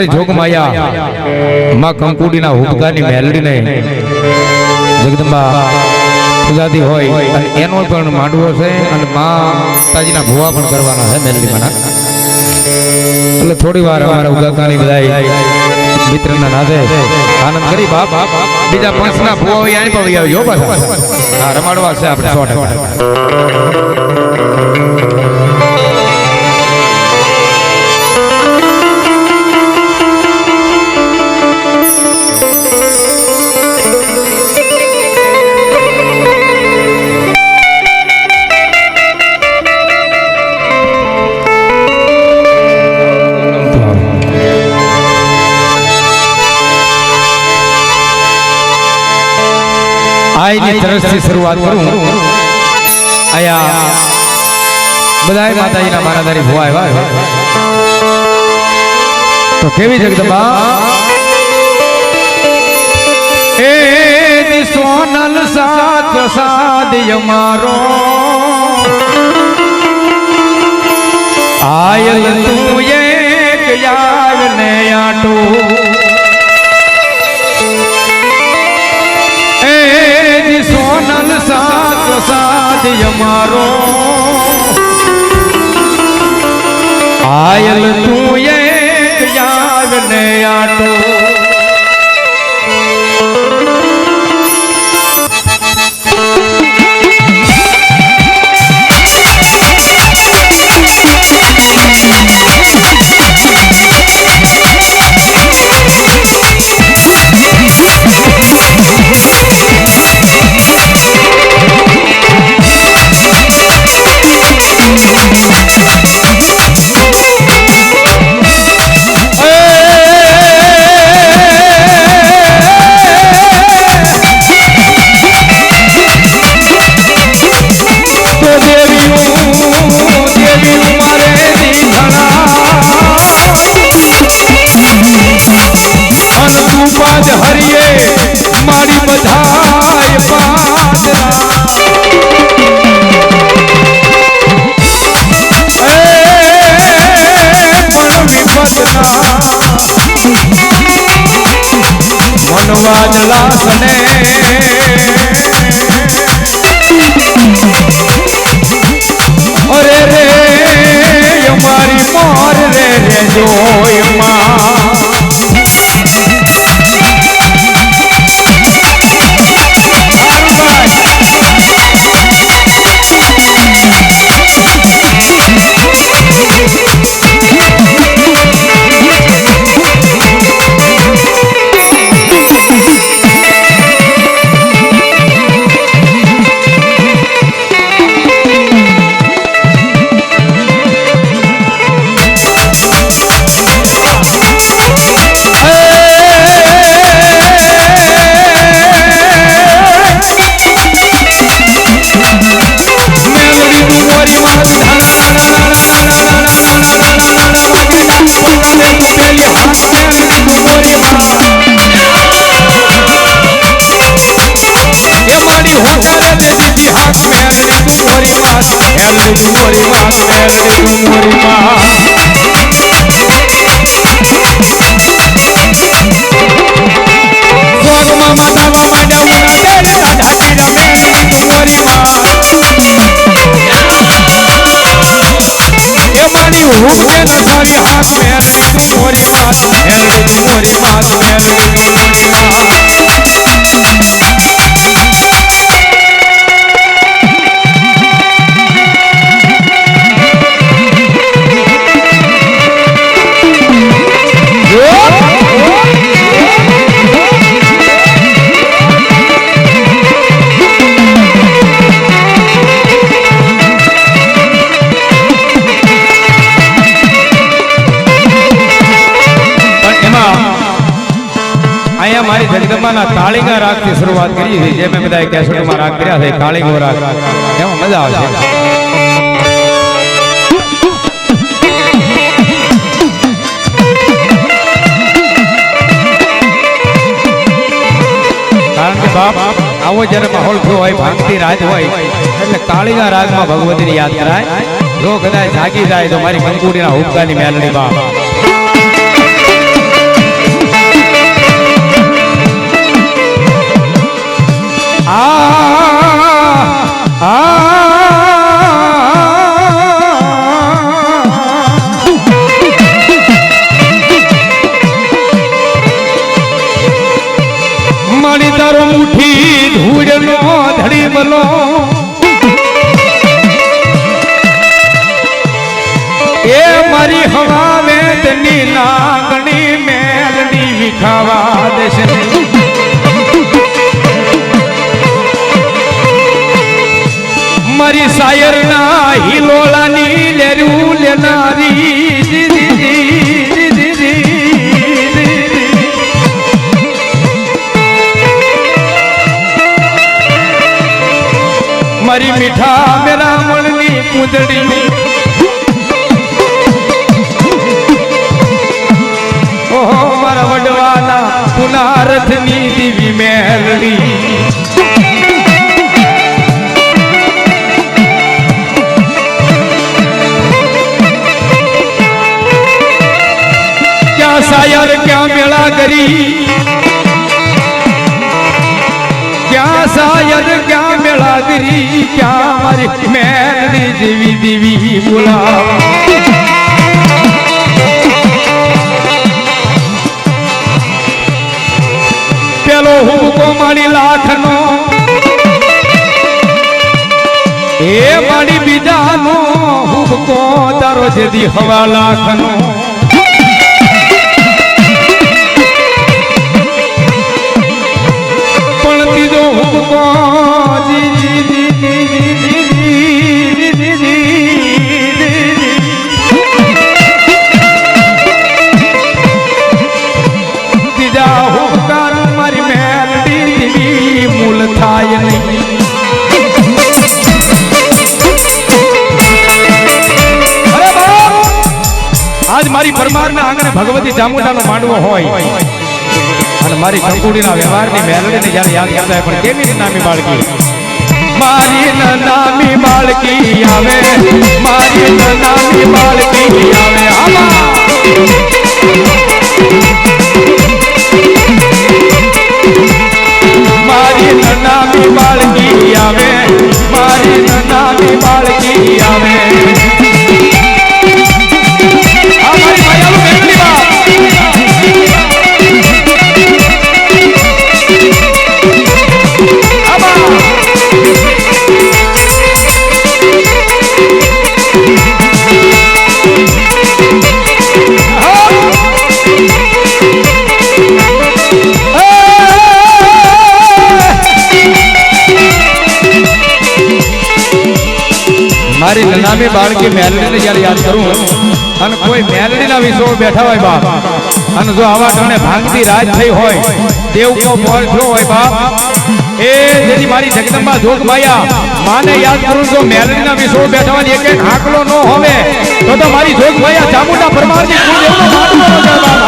જોગમાયા માં કંકુડીના હુબકાની મેલડીને જગદંબા પૂજાતી હોય અને એનો પણ માંડવો છે અને માં તાજીના ભુવા પણ કરવાના છે મેલડીમાંના. એટલે થોડી વાર અમારા ઉગાકાની બધા મિત્રના નાદે આનંદ કરી બાપ બીજા પંચના ભુવા હોય આની પણ આવજો પાછા. હા, રમાડવા છે આપણે 100%. આઈની તરસથી શરૂઆત કરું. આયા બધાય માતાજીના મારાદારી ભુવા આવ્યા તો કેવી જગદંબા એ સોનલ સાત પ્રસાદ અમારો આયલ તું એક યાર ને આટો સોનલ સાત પ્રસાદ અમારો આયલ તું એક યાર ને આટો મારી બધાય પાદરા મનવાજ લાસને અરે રે અમારી મોર રે રે જોયમાં મારી જગદંબાના તાળીગા રાગથી શરૂઆત કરી છે. જે મેં બધા કેસેટમાં રાગ કર્યા છે કાળીગો રાગ, એમાં મજા આવશે. કારણ કે બાપ આવો જ્યારે માહોલ થયો હોય, ભાંગતી રાત હોય, એટલે કાળીગા રાગમાં ભગવતીને યાદ કરાય. જો કદાચ જાગી જાય તો મારી કંકુડીના હુબકાની મેલડી બાપ મારો મુઠ્ઠી ધૂળનો ધડી મલો એ મારી હવા વેદની નાગણી મેલડી વિખાવા દેશે મારી શાયરના હિલોળાની લેરું લેનારી મારી મીઠા મેરા મણની પૂંજડી ઓહો મારા વડવાના પુનારથની દીવી મેલડી ક્યાં શાયર ક્યાં મેળા કરી ક્યાં શાયર ક્યાં મેળા કરી ક્યાં મારી મેલડી જેવી દેવી બોલા પેલો હુમકો મારી લાખનો એ મારી બીજાનો હુમકો તારો જેદી હવા લાખનો પણ ત્રીજો હુમકો ત્રીજા હુમકાર મારી મેલડી મૂળ થાય નહીં આજ મારી પરમારના આંગણે ભગવતી ચામુંડાનો માંડવો હોય અને મારી કંકુડીના વ્યવહારની મેલડીને જ્યારે યાદ કરતા હોય પણ કેવી નામી બાળકી મારી નામી બાળકી આવે મારી નામી બાળકી આવે મારી નામી બાળકી આવે મારી નામી બાળકી આવે મારી નામી બાળકી મેલડીને જ્યારે યાદ કરું અને કોઈ મેલડીના વિષો બેઠા હોય બાપ અને જો આવા ટાણે ભાંગતી રાત થઈ હોય દેવકો પોર થયો હોય બાપ એ જેથી મારી જગદંબા જોગમાયા માને યાદ કરું જો મેલડીના વિષો બેઠા હોય એક એક આંકડો ન હોવે તો મારી જોગમાયા ચામુંડા પરમારની કુળદેવનો માંડવો છે બાપ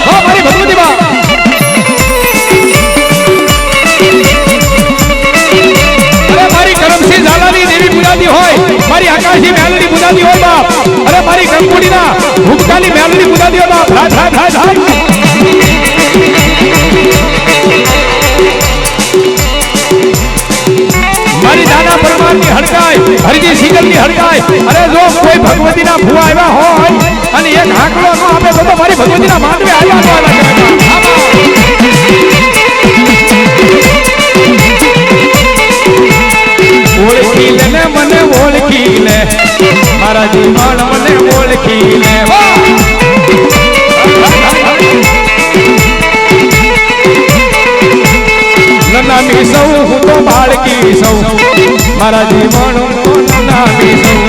હા મારી ભગવતી બાપ કરમસિંહ ઝાલાની દેવી પૂજાતી હોય મારી આકાશી મેલડી પૂજાતી હોય બાપ અરે મારી કંકુડીના ભૂપકાલી મેલડી પૂજાતી હોય બાપ રાજ રાજ રાજ રાજ મારી દાદા પરમારની હડકાય હરજી સિંગલની હડકાય અરે જો કોઈ ભગવતીના ભુવા આવ્યા હોય અને એક આંકડો ન આપે તો મારી ભગવતીના માંડવે આવ્યા ઓળખી લે ને મને ઓળખી લે મારા જીવન મને ઓળખી લે નામી સૌ હું તો બાળકી સૌ મારા જીવન નામી સૌ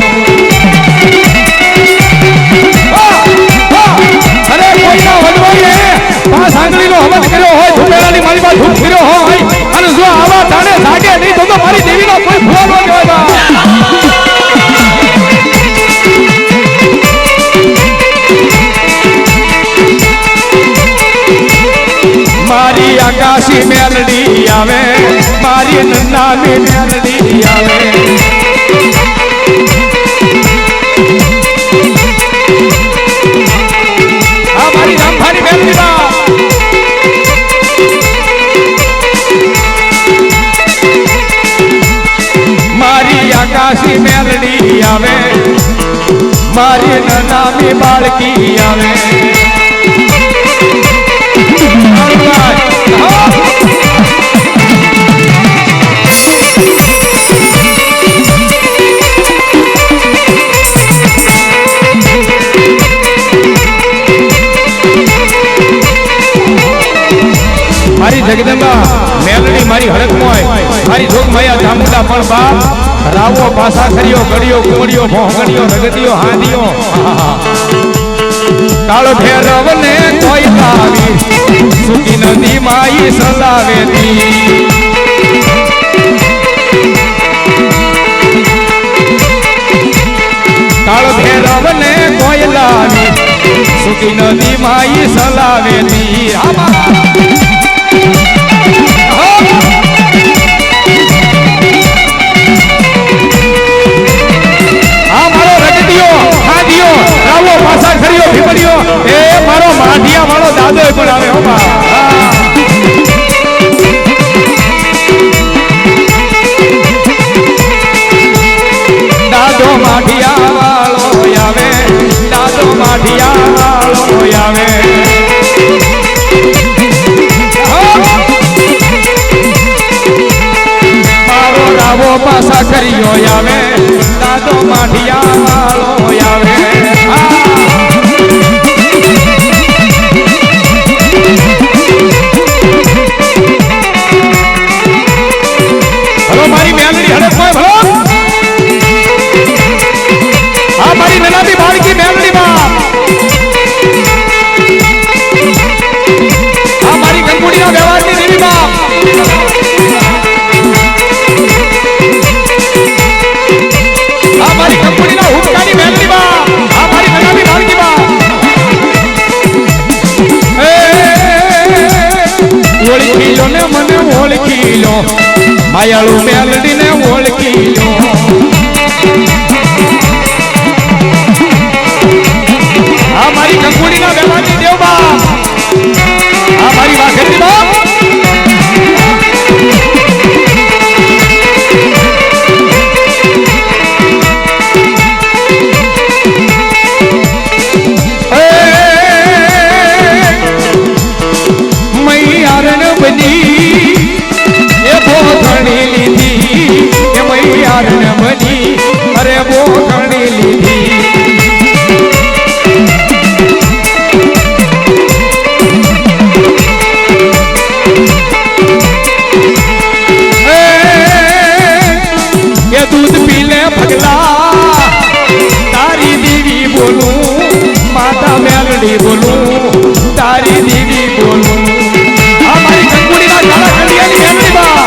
અરે કોઈના વડવાઈએ પાંચ આંગળીનો હવન કર્યો હોય ઝુમેરાની મારી પાસે ધૂપ કર્યો હોય અને જો આવા તાણે જાગે નહીં તો મારી દેવીનો કોઈ ભૂવા ન કહેવાય મારી આકાશી મેલડી આવે મારી નામી મેલડી આવે આ મારી રામભારી મેલડી મારી આકાશી મેલડી આવે મારી નામી બાળકી આવે જગદંબા મેલડી મારી હડકમોય મારી જોગમાયા ચામુંડા પણ બાપ રાવો પાસા ખરીયો ગડિયો કુમડિયો ભોંગડિયો રગડિયો હાંડિયો કાળ ભેરવ ને કોઈ લાવી સુકી નદી માઈ સલાવેતી કાળ ભેરવ ને કોઈ લાવી સુકી નદી માઈ સલાવેતી પાછા ખરીયો ભીમડીયો એ મારો માઢિયા વાળો દાદો પણ આવે હો બા દાદો માઢિયા વાળો આવે દાદો માઢિયા વાળો આવે મારો રાવો પાછા ખરીયો આવે દાદો માઢિયા વાળો આવે હલો મારી મેલડી હડક હોય ભલો આ મારી નનામી બાળકી મેલડી માં આ મારી કંકુડીના વ્યવહારની દેવી માં આ મારી કંકુડીના હુંકાની મેલડી માં આ મારી નનામી બાળકી માં ઓળખી લો ને મને ઓળખી લો માયાળુ મેલડી ને ઓળખી લો આ મારી કંકુડીના વ્યવહારની દેવબા આ મારી વાઘરની બાપ મૈયારણ બની એ બોધણી લીધી એ મૈયારણ બની અરે બોધણી લીધી એ દૂધ પીલે પગલા તારી દીવી બોલું માતા મેલડી બોલું તારી દીવી બોલું આ મારી કંકુડીના કાળા કંડિયાની મેલડી બા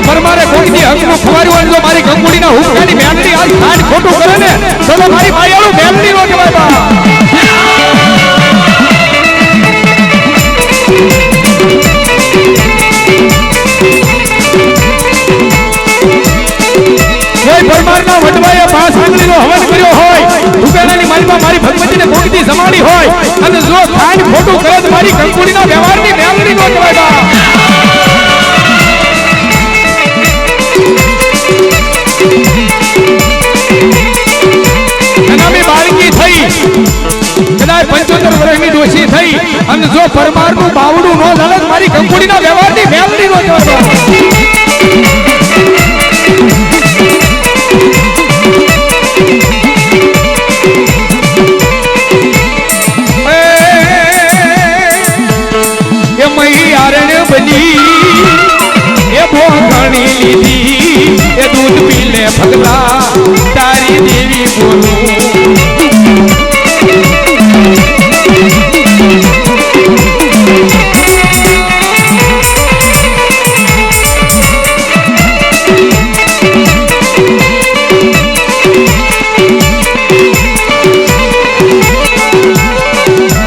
પરમારે કોઈની હકનું ખવાર્યું હોય તો મારી કંકુડીના હુંકાની મેલડી આજ ખાંડ ખોટું કરે ને તો મારી માયાળુ મેલડી નો કહેવાય બા કોઈ પરમારના વડવાએ 5 આંગળીનો હવન કર્યો હોય ઉગેલાની મારીમાં મારી ભગવતીને ભોગતી જમાડી હોય અને જો ખાંડ ખોટું કરે તો મારી કંકુડીના વ્યવહારની મેલડી નો કહેવાય બા નનામી બાળકી થઈ કદાચ 75 વર્ષની ડોશી થઈ અને જો પરમારનું બાવડું નો લડે મારી કંકુડીના વ્યવહારની મેલડી નો જવાબ એ મૈયારણ બની એ ભોગણી લીધી એ દૂધ પીલે પગલા તારી દેવી બોલું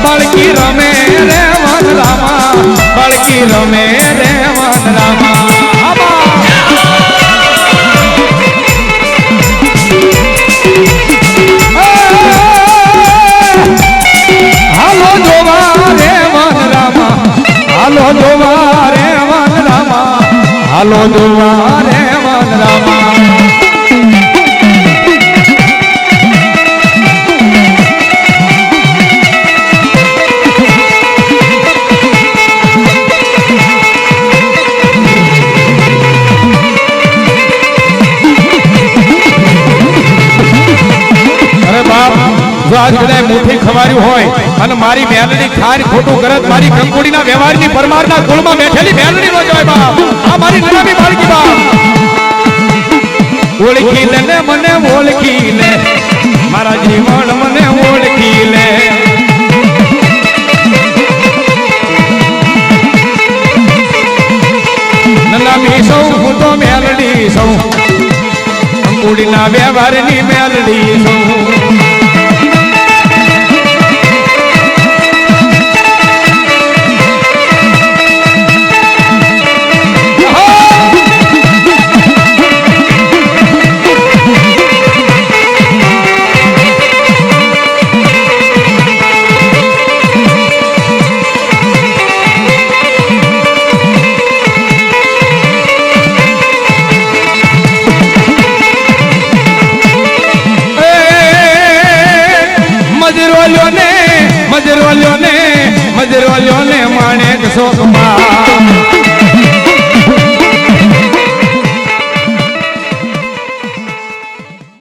બાળકી રમે રે વન રામા બાળકી રમે રે વન રામા હાલો જોવા રે વન રામા આજ કદાચ મુઠ્ઠી ખવાર્યું હોય અને મારી મેલડી ખાર ખોટું કરત મારી કંકુડીના વ્યવહારની પરમારના કુળમાં બેઠેલી મેલડી નો જોય બાપ આ મારી નરામી બાળકી બાપ ઓળખી લે ને મને ઓળખી લે મારા જીવન મને ઓળખી લે નનામી સૌ હું તો મેલડી સૌ કંકુડીના વ્યવહારની મેલડી સૌ મજરોલ્યો ને માણેક શોખ